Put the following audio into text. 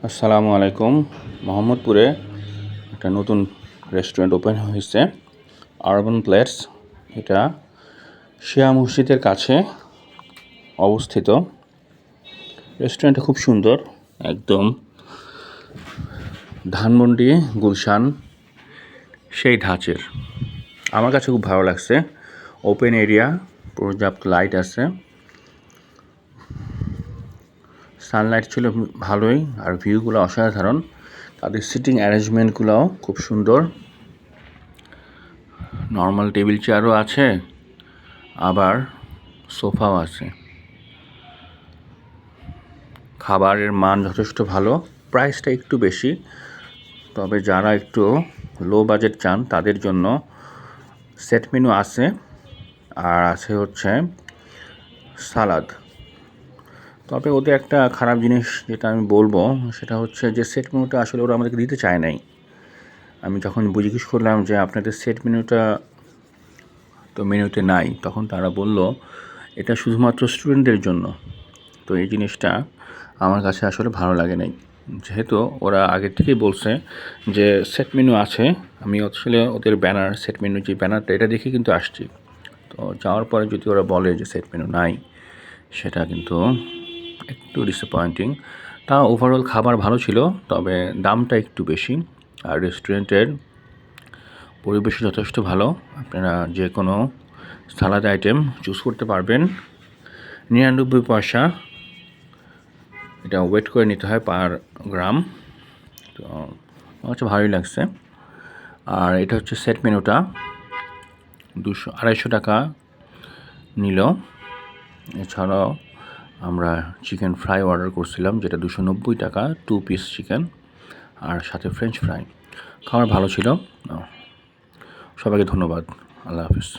আসসালামু আলাইকুম। মোহাম্মদপুরে একটা নতুন রেস্টুরেন্ট ওপেন হয়েছে, আরবান প্লেটস। এটা শিয়া মসজিদের কাছে অবস্থিত। রেস্টুরেন্টটা খুব সুন্দর, একদম ধানমন্ডি গুলশান সেই ধাঁচের। আমার কাছে খুব ভালো লাগছে। ওপেন এরিয়া, পর্যাপ্ত লাইট আছে, সানলাইট ছিল ভালোই, আর ভিউগুলো অসাধারণ। তাদের সিটিং অ্যারেঞ্জমেন্টগুলোও খুব সুন্দর। নর্মাল টেবিল চেয়ারও আছে, আবার সোফাও আছে। খাবারের মান যথেষ্ট ভালো, প্রাইসটা একটু বেশি, তবে যারা একটু লো বাজেট চান তাদের জন্য সেট মেনু আছে, আর আছে হচ্ছে সালাদ। তবে ওদের একটা খারাপ জিনিস যেটা আমি বলবো, সেটা হচ্ছে যে সেট মেনুটা আসলে ওরা আমাদেরকে দিতে চায় নাই। আমি যখন জিজ্ঞেস করলাম যে আপনাদের সেট মেনুটা তো মেনুতে নাই, তখন তারা বলল এটা শুধুমাত্র স্টুডেন্টদের জন্য। তো এই জিনিসটা আমার কাছে আসলে ভালো লাগে নাই, যেহেতু ওরা আগের থেকেই বলছে যে সেট মেনু আছে। আমি আসলে ওদের ব্যানার, সেট মেনু যে ব্যানারটা, এটা দেখে কিন্তু আসছি। তো যাওয়ার পরে যদি ওরা বলে যে সেট মেনু নাই, সেটা কিন্তু একটু ডিসঅ্যাপয়েন্টিং। তা ওভারঅল খাবার ভালো ছিল, তবে দামটা একটু বেশি। আর রেস্টুরেন্টের পরিবেশ যথেষ্ট ভালো। আপনারা যে কোনো সালাদ আইটেম চুজ করতে পারবেন। 99 পয়সা এটা ওয়েট করে নিতে হয় পার গ্রাম। তো আমার কাছে ভালোই লাগছে। আর এটা হচ্ছে সেট মেনুটা, 200-250 টাকা নিল। এছাড়াও আমরা চিকেন ফ্রাই অর্ডার করছিলাম, যেটা 290 টাকা, 2 পিস চিকেন আর সাথে ফ্রেঞ্চ ফ্রাই। খাবার ভালো ছিল। সবাইকে ধন্যবাদ। আল্লাহ হাফিজ।